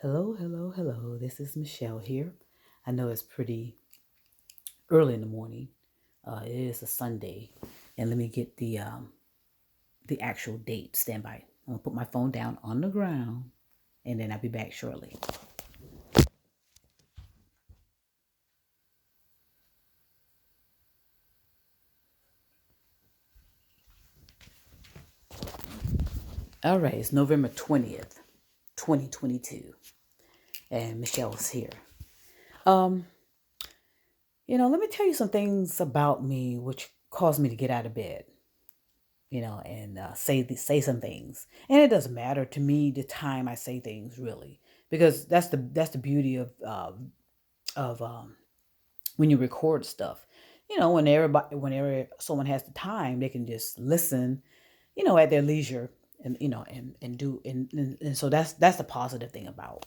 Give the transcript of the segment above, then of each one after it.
Hello, hello, hello. This is Michelle here. I know it's pretty early in the morning. It is a Sunday, and let me get the actual date. Stand by. I'm gonna put my phone down on the ground, and then I'll be back shortly. All right, it's November 20th, 2022, and Michelle's here. Um, let me tell you some things about me which caused me to get out of bed. And say some things. And it doesn't matter to me the time I say things really, because that's the beauty of when you record stuff. Whenever someone has the time, they can just listen, at their leisure, and so that's the positive thing about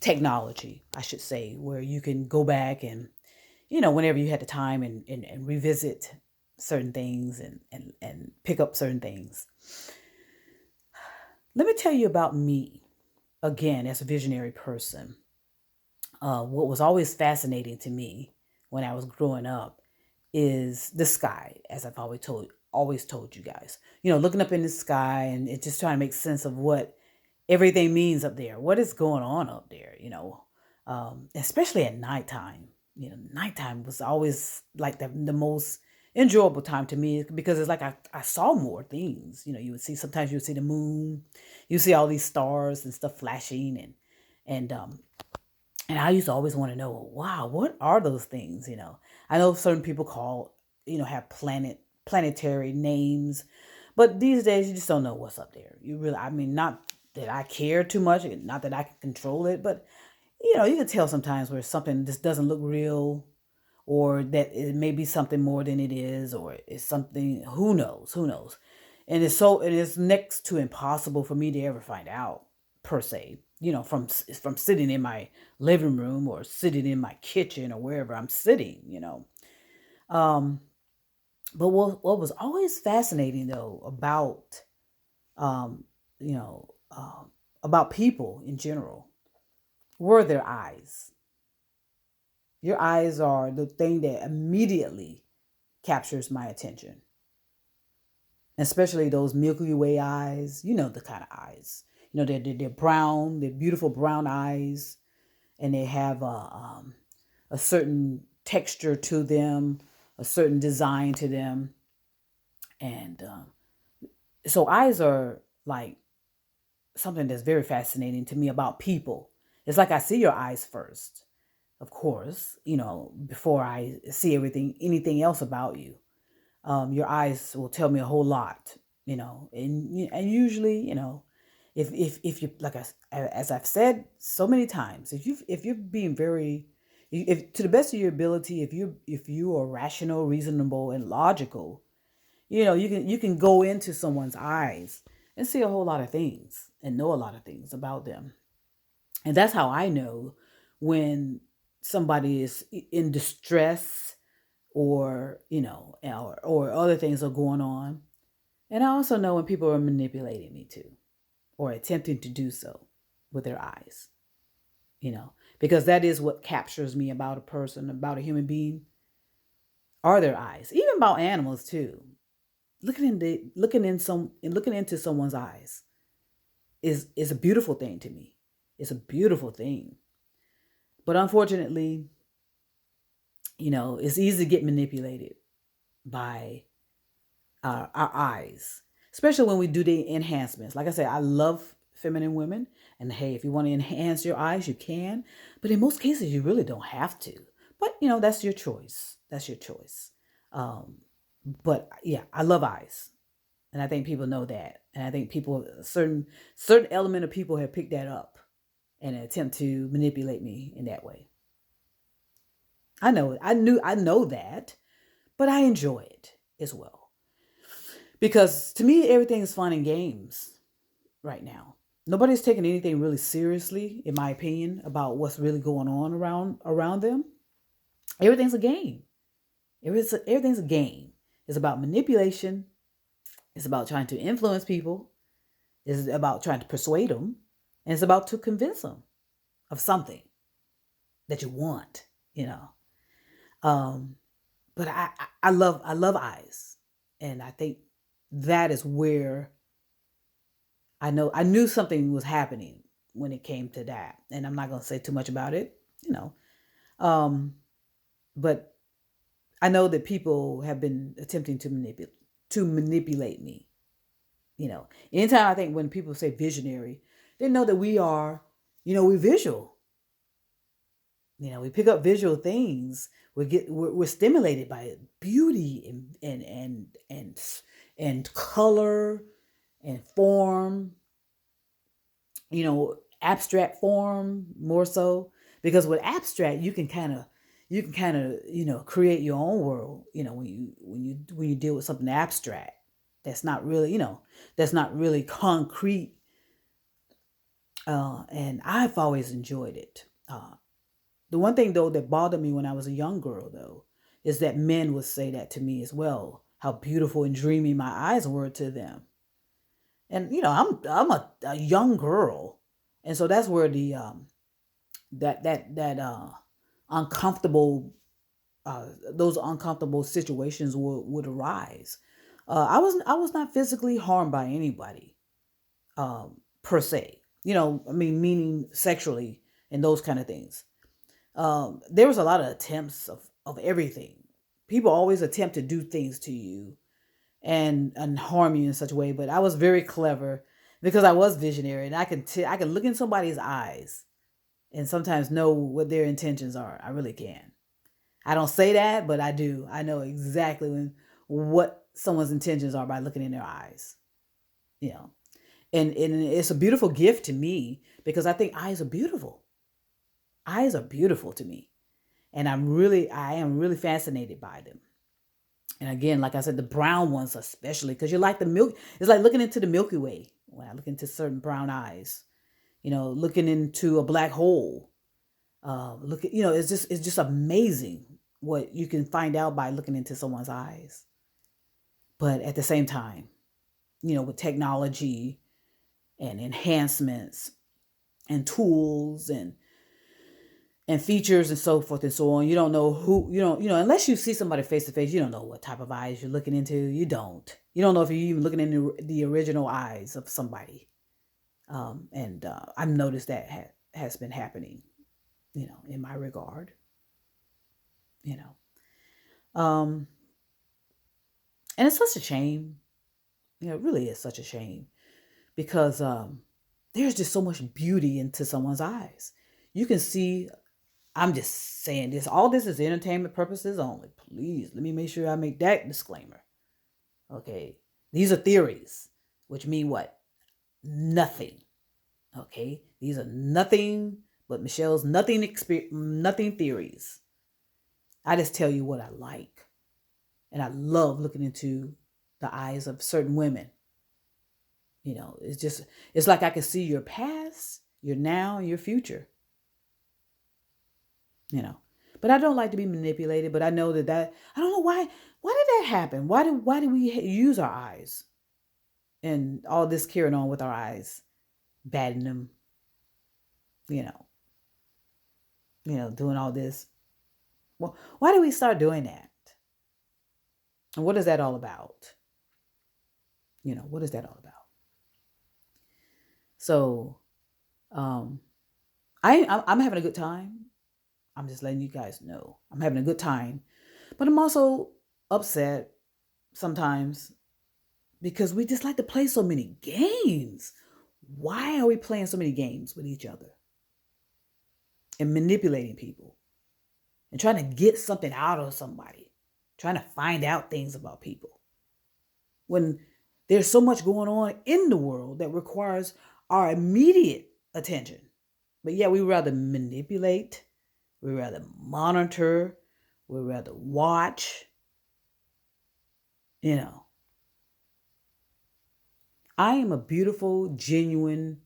technology, I should say, where you can go back and whenever you had the time and revisit certain things and pick up certain things. Let me tell you about me again as a visionary person. What was always fascinating to me when I was growing up is the sky, as I've always told you guys. Looking up in the sky and it just trying to make sense of what everything means up there. What is going on up there? Especially at nighttime. Nighttime was always like the most enjoyable time to me because it's like I saw more things. You would see sometimes you would see the moon, you see all these stars and stuff flashing and and I used to always want to know, wow, what are those things? I know certain people have planetary names, but these days you just don't know what's up there. You really, I mean, not that I care too much, not that I can control it, but you can tell sometimes where something just doesn't look real, or that it may be something more than it is, or it's something, who knows. And it is next to impossible for me to ever find out, per se, from sitting in my living room or sitting in my kitchen or wherever I'm sitting. um but what was always fascinating though um you know about people in general were their eyes. Your eyes are the thing that immediately captures my attention, especially those Milky Way eyes. You know the kind of eyes. They're brown, they're beautiful brown eyes, and they have a certain texture to them, a certain design to them. And so eyes are like something that's very fascinating to me about people. It's like I see your eyes first, of course, before I see anything else about you. Your eyes will tell me a whole lot, and usually, if you like, as I've said so many times, if you're being very, if to the best of your ability, if you are rational, reasonable, and logical, you can go into someone's eyes and see a whole lot of things and know a lot of things about them. And that's how I know when somebody is in distress, or or other things are going on. And I also know when people are manipulating me too, or attempting to do so with their eyes, because that is what captures me about a person, about a human being, are their eyes. Even about animals too. Looking into someone's eyes is a beautiful thing to me. It's a beautiful thing. But unfortunately, it's easy to get manipulated by our eyes, especially when we do the enhancements. Like I said, I love feminine women, and hey, if you want to enhance your eyes, you can. But in most cases, you really don't have to. But that's your choice. That's your choice. Um, but yeah, I love eyes, and I think people know that, and I think people, certain element of people have picked that up and attempt to manipulate me in that way. I know it. I know that, but I enjoy it as well. Because to me, everything is fun and games right now. Nobody's taking anything really seriously, in my opinion, about what's really going on around them. Everything's a game. Everything's a game. It's about manipulation. It's about trying to influence people. It's about trying to persuade them, and it's about to convince them. of something that you want, you know. Um, but I love eyes. And I think that is where I knew something was happening when it came to that. And I'm not gonna say too much about it, you know. Um, but I know that people have been attempting to manipulate me. You know, anytime I think when people say visionary, they know that we are, we're visual. We pick up visual things. We're stimulated by beauty and color and form. Abstract form more so, because with abstract you can kind of create your own world. When you deal with something abstract that's not really concrete. And I've always enjoyed it. The one thing though that bothered me when I was a young girl though is that men would say that to me as well, how beautiful and dreamy my eyes were to them. And I'm a young girl, and so that's where the that uncomfortable those uncomfortable situations would arise. I was not physically harmed by anybody, per se. I mean, meaning sexually and those kind of things. There was a lot of attempts of everything. People always attempt to do things to you and harm you in such a way. But I was very clever because I was visionary, and I can look in somebody's eyes and sometimes know what their intentions are. I really can. I don't say that, but I do. I know exactly what someone's intentions are by looking in their eyes. You know, and it's a beautiful gift to me because I think eyes are beautiful. Eyes are beautiful to me, and I am really fascinated by them. And again, like I said, the brown ones especially, because you like the milk. It's like looking into the Milky Way when I look into certain brown eyes. Looking into a black hole. It's just amazing what you can find out by looking into someone's eyes. But at the same time, with technology and enhancements and tools and features and so forth and so on. You don't know who, unless you see somebody face to face, you don't know what type of eyes you're looking into. You don't. You don't know if you're even looking into the original eyes of somebody. And I've noticed that has been happening, in my regard, you know. And it's such a shame. It really is such a shame because there's just so much beauty into someone's eyes. You can see. I'm just saying this. All this is entertainment purposes only. Please, let me make sure I make that disclaimer. Okay. These are theories, which mean what? Nothing. Okay. These are nothing but Michelle's nothing theories. I just tell you what I like. And I love looking into the eyes of certain women. It's like I can see your past, your now, and your future. But I don't like to be manipulated. But I know that I don't know why did that happen. Why do we use our eyes and all this carrying on with our eyes, batting them, you know doing all this. Well, why do we start doing that, and what is that all about? What is that all about? So I'm having a good time. I'm just letting you guys know I'm having a good time. But I'm also upset sometimes because we just like to play so many games. Why are we playing so many games with each other and manipulating people and trying to get something out of somebody, trying to find out things about people when there's so much going on in the world that requires our immediate attention? But yeah, we rather manipulate, we rather monitor, we rather watch. I am a beautiful, genuine,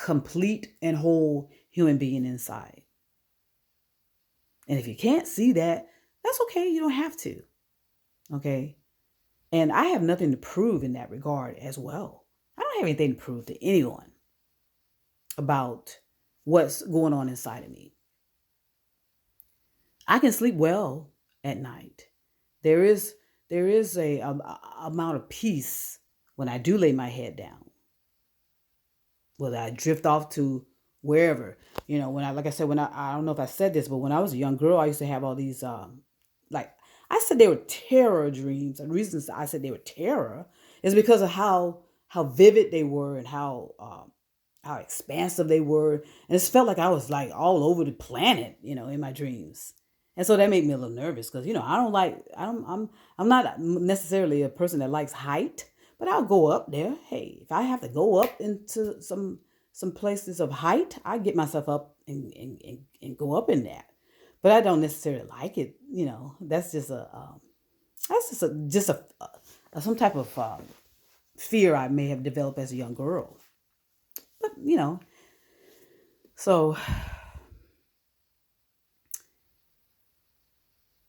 complete, and whole human being inside. And if you can't see that, that's okay. You don't have to. Okay. And I have nothing to prove in that regard as well. I don't have anything to prove to anyone about what's going on inside of me. I can sleep well at night. There is there is a amount of peace when I do lay my head down, whether I drift off to wherever. When I like I said, when I don't know if I said this, but when I was a young girl, I used to have all these like I said they were terror dreams. And the reason I said they were terror is because of how vivid they were and how expansive they were. And it felt like I was like all over the planet, in my dreams. And so that made me a little nervous because, I'm not necessarily a person that likes height, but I'll go up there. Hey, if I have to go up into some places of height, I get myself up and go up in that. But I don't necessarily like it. That's just some type of fear I may have developed as a young girl. But so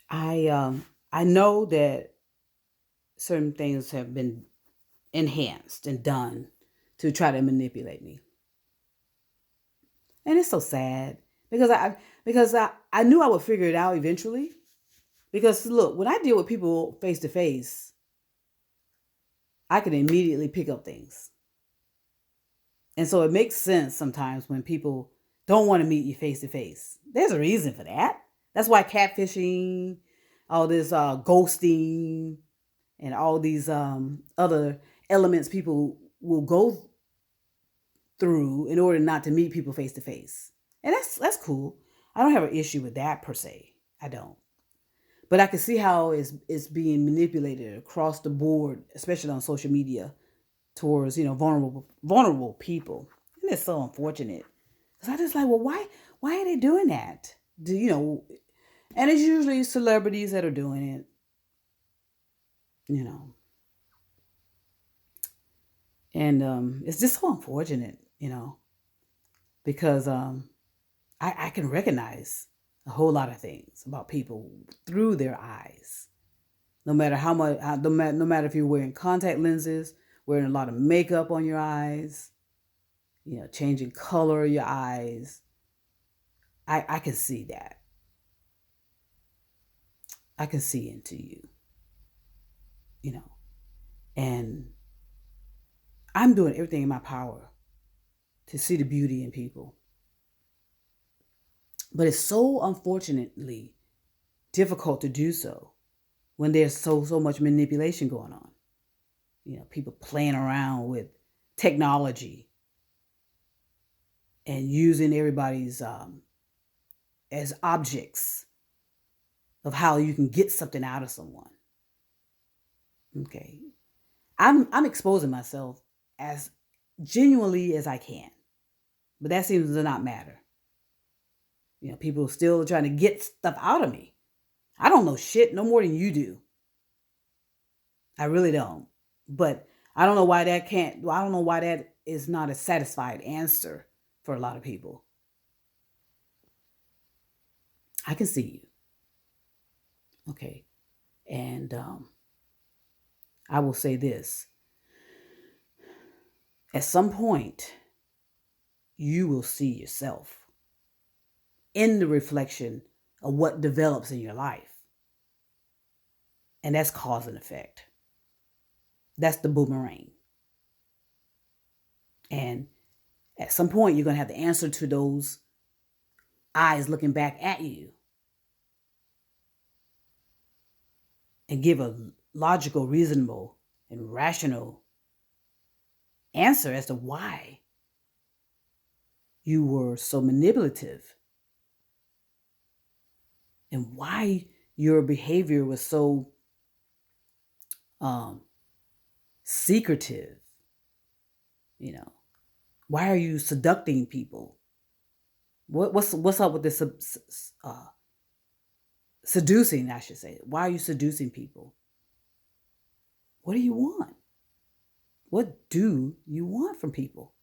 I know that certain things have been enhanced and done to try to manipulate me, and it's so sad because I knew I would figure it out eventually. Because look, when I deal with people face to face, I can immediately pick up things. And so it makes sense sometimes when people don't want to meet you face to face. There's a reason for that. That's why catfishing, all this ghosting, and all these other elements people will go through in order not to meet people face to face. And that's cool. I don't have an issue with that per se. I don't. But I can see how it's being manipulated across the board, especially on social media, towards vulnerable people. And it's so unfortunate. Because I just like, well, why are they doing that? And it's usually celebrities that are doing it. And it's just so unfortunate, because I can recognize a whole lot of things about people through their eyes. No matter how much, no matter if you're wearing contact lenses, wearing a lot of makeup on your eyes, changing color of your eyes, I can see that. I can see into you, and I'm doing everything in my power to see the beauty in people. But it's so unfortunately difficult to do so when there's so much manipulation going on. People playing around with technology and using everybody's as objects of how you can get something out of someone. Okay. I'm exposing myself as genuinely as I can. But that seems to not matter. People are still trying to get stuff out of me. I don't know shit no more than you do. I really don't. But I don't know why that is not a satisfied answer for a lot of people. I can see you. Okay. And I will say this. At some point, you will see yourself in the reflection of what develops in your life. And that's cause and effect. That's the boomerang. And at some point, you're going to have the answer to those eyes looking back at you and give a logical, reasonable, and rational answer as to why you were so manipulative and why your behavior was so secretive. Why are you seducting people? What's up with this seducing, I should say? Why are you seducing people? What do you want? What do you want from people?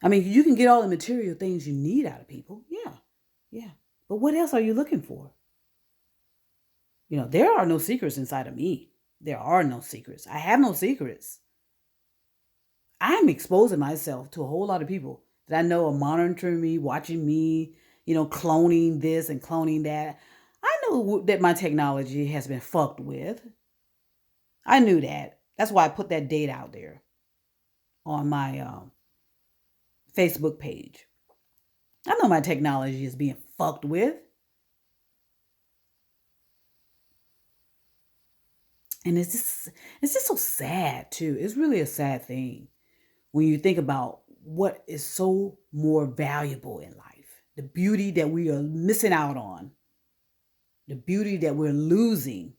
I mean, you can get all the material things you need out of people. Yeah. But what else are you looking for? There are no secrets inside of me. There are no secrets. I have no secrets. I'm exposing myself to a whole lot of people that I know are monitoring me, watching me, cloning this and cloning that. I know that my technology has been fucked with. I knew that. That's why I put that date out there on my Facebook page. I know my technology is being fucked with. And it's just so sad too. It's really a sad thing when you think about what is so more valuable in life. The beauty that we are missing out on. The beauty that we're losing.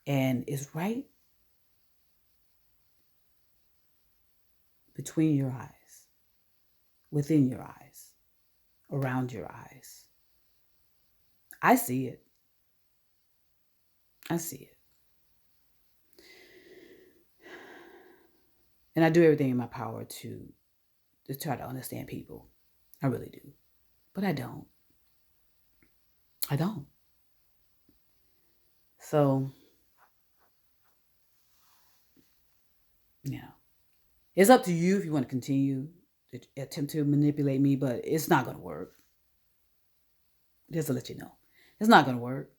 And it's right between your eyes, within your eyes, around your eyes. I see it. I see it. And I do everything in my power to try to understand people. I really do. But I don't. I don't. So, it's up to you if you want to continue to attempt to manipulate me, but it's not going to work. Just to let you know. It's not going to work.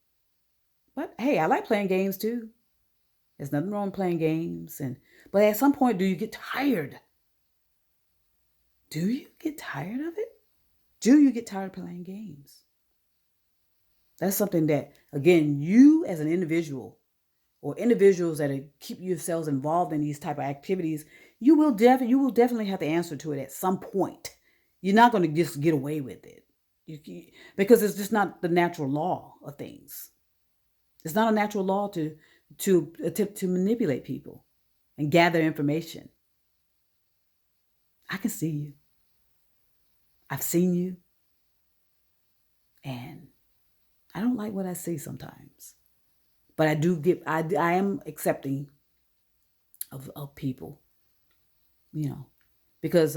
But hey, I like playing games too. There's nothing wrong with playing games. But at some point, do you get tired? Do you get tired of it? Do you get tired of playing games? That's something that, again, you as an individual or individuals that keep yourselves involved in these type of activities, you will definitely have to answer to it at some point. You're not going to just get away with it because it's just not the natural law of things. It's not a natural law to attempt to manipulate people and gather information. I can see you. I've seen you. And I don't like what I see sometimes. But I am accepting of people, because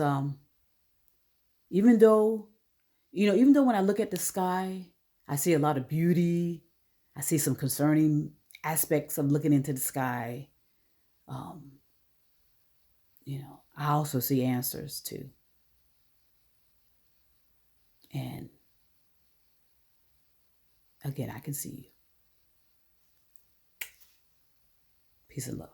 even though when I look at the sky, I see a lot of beauty. I see some concerning aspects of looking into the sky. I also see answers too. And again, I can see you. Peace and love.